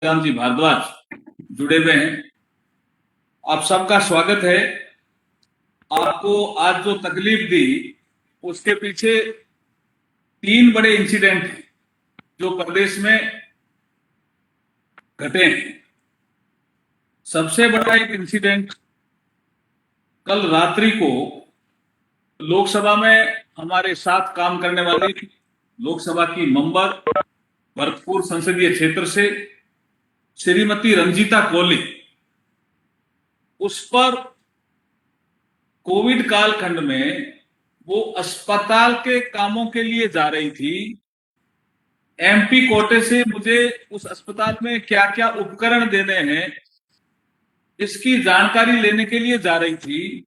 राम जी भारद्वाज जुड़े हुए हैं। आप सबका स्वागत है। आपको आज जो तकलीफ दी उसके पीछे तीन बड़े इंसिडेंट हैं जो प्रदेश में घटे हैं। सबसे बड़ा एक इंसिडेंट कल रात्रि को लोकसभा में हमारे साथ काम करने वाली लोकसभा की मेंबर भरतपुर संसदीय क्षेत्र से श्रीमती रंजीता कोली, उस पर कोविड कालखंड में वो अस्पताल के कामों के लिए जा रही थी। एमपी कोटे से मुझे उस अस्पताल में क्या क्या उपकरण देने हैं इसकी जानकारी लेने के लिए जा रही थी।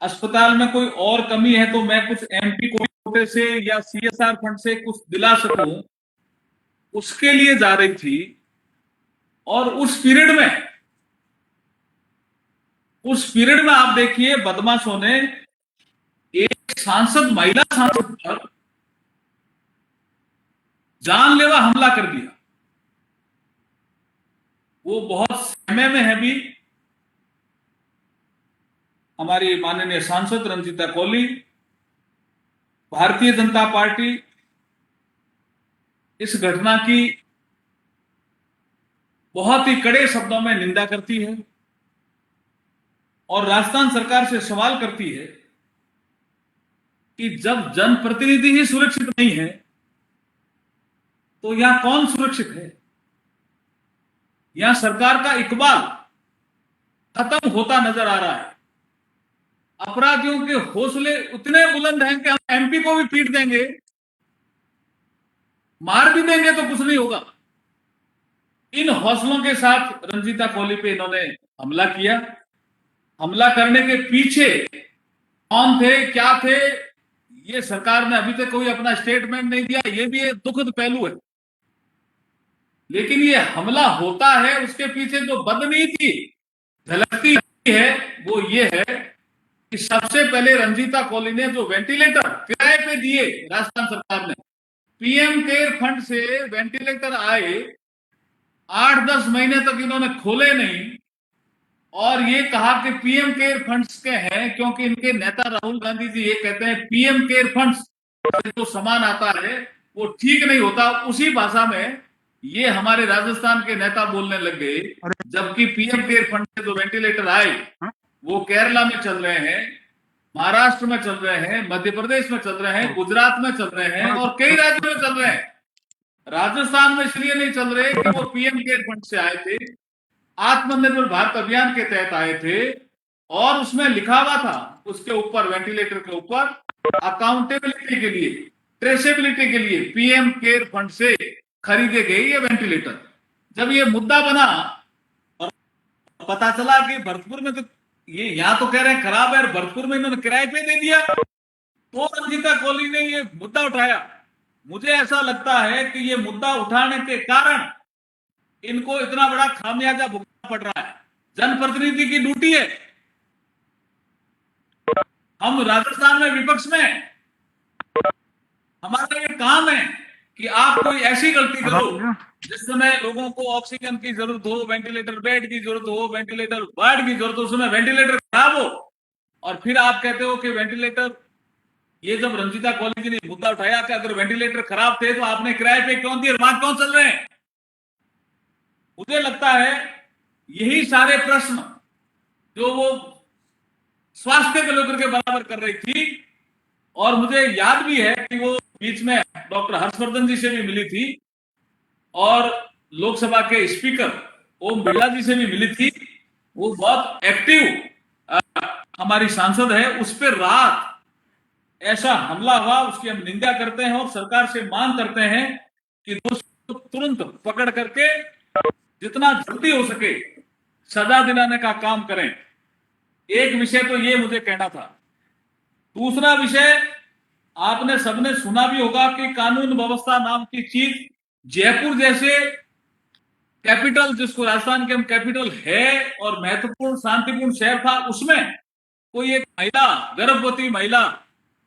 अस्पताल में कोई और कमी है तो मैं कुछ एमपी कोटे से या सीएसआर फंड से कुछ दिला सकूं, उसके लिए जा रही थी। और उस पीरियड में आप देखिए बदमाशों ने एक महिला सांसद पर जानलेवा हमला कर दिया। वो बहुत समय में है भी। हमारी माननीय सांसद रंजीता कोली, भारतीय जनता पार्टी इस घटना की बहुत ही कड़े शब्दों में निंदा करती है और राजस्थान सरकार से सवाल करती है कि जब जनप्रतिनिधि ही सुरक्षित नहीं है तो यहां कौन सुरक्षित है। यहां सरकार का इकबाल खत्म होता नजर आ रहा है। अपराधियों के हौसले उतने बुलंद हैं कि हम एमपी को भी पीट देंगे, मार भी देंगे तो कुछ नहीं होगा। इन हौसलों के साथ रंजीता कोली पे इन्होंने हमला किया। हमला करने के पीछे कौन थे, क्या थे, ये सरकार ने अभी तक कोई अपना स्टेटमेंट नहीं दिया। ये भी एक दुखद पहलू है। लेकिन ये हमला होता है, उसके पीछे जो बदनीति झलकती है वो ये है कि सबसे पहले रंजीता कोली ने जो वेंटिलेटर किराए पे दिए, राजस्थान सरकार ने पीएम केयर फंड से वेंटिलेटर आए, 8-10 महीने तक इन्होंने खोले नहीं और ये कहा कि पीएम केयर फंड्स के हैं, क्योंकि इनके नेता राहुल गांधी जी ये कहते हैं पीएम केयर फंड्स जो सामान आता है वो ठीक नहीं होता। उसी भाषा में ये हमारे राजस्थान के नेता बोलने लग गए, जबकि पीएम केयर फंड से जो वेंटिलेटर आए वो केरला में चल रहे हैं, महाराष्ट्र में चल रहे हैं, मध्य प्रदेश में चल रहे हैं, गुजरात में चल रहे हैं और कई राज्यों में चल रहे हैं। राजस्थान में इसलिए नहीं चल रहे कि वो पीएम केयर फंड से आए थे, आत्मनिर्भर भारत अभियान के तहत आए थे और उसमें लिखा हुआ था उसके ऊपर, वेंटिलेटर के ऊपर अकाउंटेबिलिटी के लिए, ट्रेसेबिलिटी के लिए पीएम केयर फंड से खरीदे गए ये वेंटिलेटर। जब ये मुद्दा बना और पता चला कि भरतपुर में तो ये यहां तो कह रहे हैं खराब है, भरतपुर में इन्होंने किराए पे दे दिया, तो रंजीता कोली ने ये मुद्दा उठाया। मुझे ऐसा लगता है कि ये मुद्दा उठाने के कारण इनको इतना बड़ा खामियाजा भुगतना पड़ रहा है। जनप्रतिनिधि की ड्यूटी है। हम राजस्थान में विपक्ष में, हमारा ये काम है कि आप कोई ऐसी गलती करो जिस समय लोगों को ऑक्सीजन की जरूरत हो, वेंटिलेटर बेड की जरूरत हो, वेंटिलेटर वार्ड की जरूरत हो, उसमें वेंटिलेटर खराब हो और फिर आप कहते हो कि वेंटिलेटर, ये जब रंजीता कोली जी ने मुद्दा उठाया कि अगर वेंटिलेटर खराब थे तो आपने किराए पे क्यों दिए, वहां क्यों चल रहे हैं। मुझे लगता है यही सारे प्रश्न जो वो स्वास्थ्य को लेकर के बराबर कर रही थी। और मुझे याद भी है कि वो बीच में डॉक्टर हर्षवर्धन जी से भी मिली थी और लोकसभा के स्पीकर ओम बिरला जी से भी मिली थी। वो बहुत एक्टिव हमारी सांसद है। उस पर रात ऐसा हमला हुआ, उसकी हम निंदा करते हैं और सरकार से मांग करते हैं कि दोषियों को तुरंत पकड़ करके जितना जल्दी हो सके सजा दिलाने का काम करें। एक विषय तो ये मुझे कहना था। दूसरा विषय, आपने सबने सुना भी होगा कि कानून व्यवस्था नाम की चीज, जयपुर जैसे कैपिटल, जिसको राजस्थान के हम कैपिटल है और महत्वपूर्ण शांतिपूर्ण शहर था, उसमें कोई एक महिला, गर्भवती महिला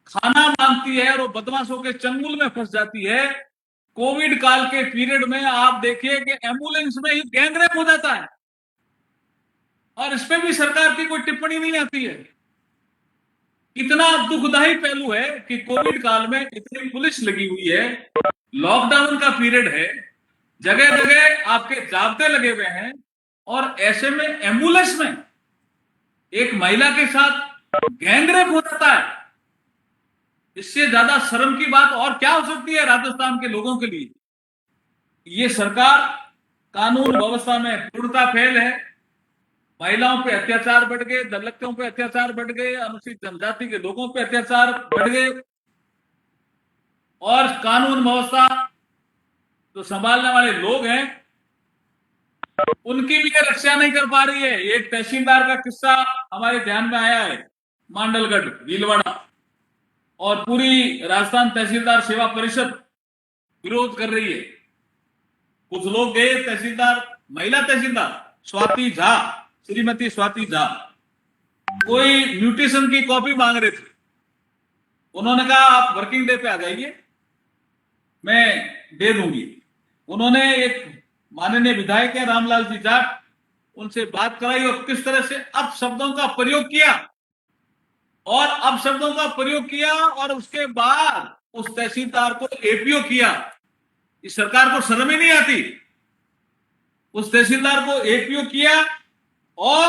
खाना मांगती है और वो बदमाशों के चंगुल में फंस जाती है। कोविड काल के पीरियड में आप देखिए कि एम्बुलेंस में ही गैंगरेप हो जाता है और इसमें भी सरकार की कोई टिप्पणी नहीं आती है। कितना दुखदायी पहलू है कि कोविड काल में इतनी पुलिस लगी हुई है, लॉकडाउन का पीरियड है, जगह जगह आपके जाब्ते लगे हुए हैं और ऐसे में एम्बुलेंस में एक महिला के साथ गैंगरेप हो जाता है। इससे ज्यादा शर्म की बात और क्या हो सकती है राजस्थान के लोगों के लिए। ये सरकार कानून व्यवस्था में पूर्णता फेल है। महिलाओं पे अत्याचार बढ़ गए, दलितों पे अत्याचार बढ़ गए, अनुसूचित जनजाति के लोगों पे अत्याचार बढ़ गए और कानून व्यवस्था जो संभालने वाले लोग हैं उनकी भी रक्षा नहीं कर पा रही है। एक तहसीलदार का किस्सा हमारे ध्यान में आया है, मांडलगढ़ भीलवाड़ा, और पूरी राजस्थान तहसीलदार सेवा परिषद विरोध कर रही है। कुछ लोग गए, तहसीलदार, महिला तहसीलदार स्वाति झा, श्रीमती स्वाति झा, कोई म्यूटेशन की कॉपी मांग रहे थे। उन्होंने कहा आप वर्किंग डे पे आ जाइए, मैं दे दूंगी। उन्होंने एक माननीय विधायक है रामलाल जी जाट, उनसे बात कराई और किस तरह से अपशब्दों का प्रयोग किया और उसके बाद उस तहसीलदार को एपीओ किया। इस सरकार को शर्म ही नहीं आती। उस तहसीलदार को एपीओ किया और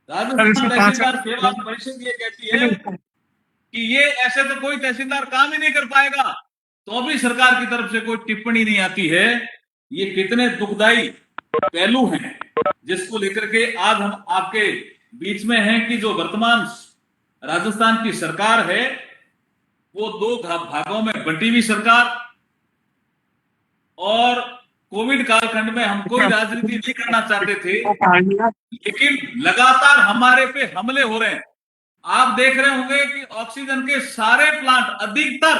राजस्थान तहसीलदार सेवा परिषद ये कहती है कि ये ऐसे तो कोई तहसीलदार काम ही नहीं कर पाएगा, तो भी सरकार की तरफ से कोई टिप्पणी नहीं आती है। ये कितने दुखदाई पहलू हैं जिसको लेकर के आज हम आपके बीच में हैं कि जो वर्तमान राजस्थान की सरकार है वो दो भागों में बंटी हुई सरकार, और कोविड कालखंड में हम कोई राजनीति नहीं करना चाहते थे, लेकिन लगातार हमारे पे हमले हो रहे हैं। आप देख रहे होंगे कि ऑक्सीजन के सारे प्लांट अधिकतर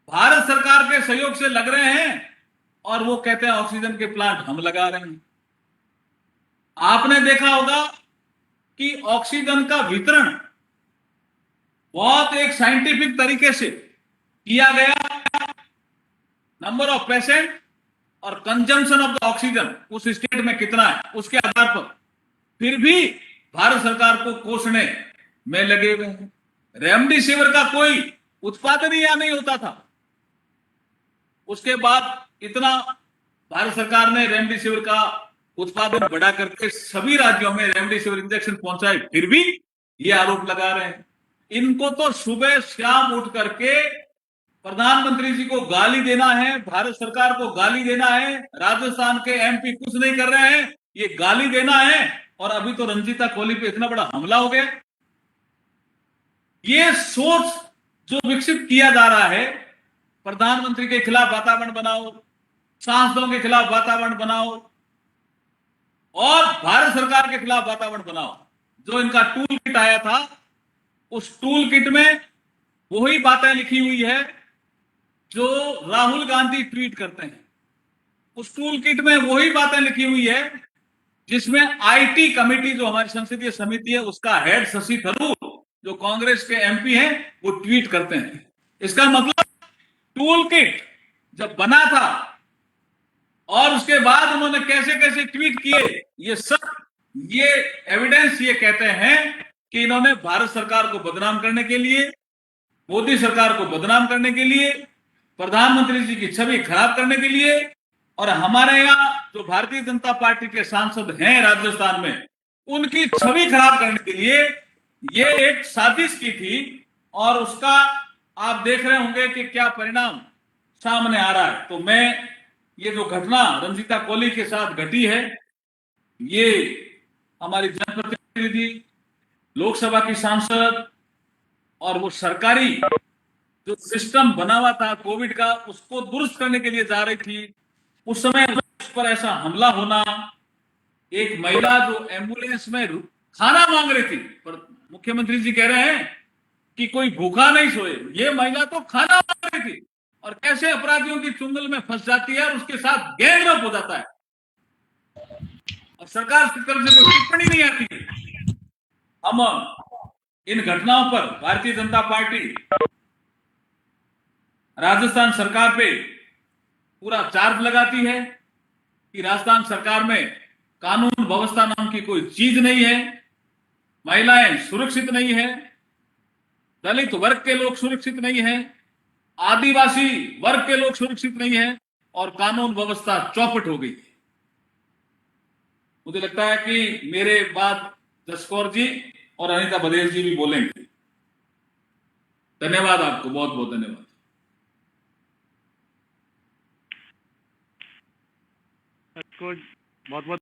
भारत सरकार के सहयोग से लग रहे हैं और वो कहते हैं ऑक्सीजन के प्लांट हम लगा रहे हैं। आपने देखा होगा कि ऑक्सीजन का वितरण बहुत एक साइंटिफिक तरीके से किया गया। नंबर ऑफ पेशेंट और कंजम्पशन ऑफ द ऑक्सीजन उस स्टेट में कितना है उसके आधार पर, फिर भी भारत सरकार को कोसने में लगे हुए हैं। रेमडेसिविर का कोई उत्पादन ही यहां नहीं होता था, उसके बाद इतना भारत सरकार ने रेमडेसिविर का उत्पादन बढ़ा करके सभी राज्यों में रेमडेसिविर इंजेक्शन पहुंचाए, फिर भी ये आरोप लगा रहे हैं। इनको तो सुबह शाम उठ करके प्रधानमंत्री जी को गाली देना है, भारत सरकार को गाली देना है। राजस्थान के एमपी कुछ नहीं कर रहे हैं, ये गाली देना है। और अभी तो रंजीता कोहली पे इतना बड़ा हमला हो गया। ये सोच जो विकसित किया जा रहा है, प्रधानमंत्री के खिलाफ वातावरण बनाओ, सांसदों के खिलाफ वातावरण बनाओ और भारत सरकार के खिलाफ वातावरण बनाओ। जो इनका टूल किट आया था उस टूल किट में वही बातें लिखी हुई है जो राहुल गांधी ट्वीट करते हैं। उस टूल किट में वही बातें लिखी हुई है जिसमें आईटी कमेटी जो हमारी संसदीय समिति है उसका हेड शशि थरूर जो कांग्रेस के एमपी हैं वो ट्वीट करते हैं। इसका मतलब टूल किट जब बना था और उसके बाद उन्होंने कैसे कैसे ट्वीट किए, ये सब ये एविडेंस ये कहते हैं कि इन्होंने भारत सरकार को बदनाम करने के लिए, मोदी सरकार को बदनाम करने के लिए, प्रधानमंत्री जी की छवि खराब करने के लिए और हमारे यहाँ जो भारतीय जनता पार्टी के सांसद हैं राजस्थान में उनकी छवि खराब करने के लिए ये एक साजिश की थी। और उसका आप देख रहे होंगे कि क्या परिणाम सामने आ रहा है। तो मैं ये जो घटना रंजीता कोहली के साथ घटी है, ये हमारी जनप्रतिनिधि, लोकसभा की सांसद और वो सरकारी जो सिस्टम बना हुआ था कोविड का उसको दुरुस्त करने के लिए जा रही थी, उस समय उस पर ऐसा हमला होना। एक महिला जो एम्बुलेंस में खाना मांग रही थी, पर मुख्यमंत्री जी कह रहे हैं कि कोई भूखा नहीं सोए, ये महिला तो खाना मांग रही थी और कैसे अपराधियों की चुंगल में फंस जाती है और उसके साथ गैंगरेप हो जाता है और सरकार की तरफ से कोई टिप्पणी नहीं आती। हम इन घटनाओं पर भारतीय जनता पार्टी राजस्थान सरकार पे पूरा चार्ज लगाती है कि राजस्थान सरकार में कानून व्यवस्था नाम की कोई चीज नहीं है, महिलाएं सुरक्षित नहीं है, दलित वर्ग के लोग सुरक्षित नहीं है, आदिवासी वर्ग के लोग सुरक्षित नहीं है और कानून व्यवस्था चौपट हो गई। मुझे लगता है कि मेरे बाद जसकौर जी और अनिता बघेल जी भी बोलेंगे। धन्यवाद, आपको बहुत बहुत धन्यवाद। बहुत बहुत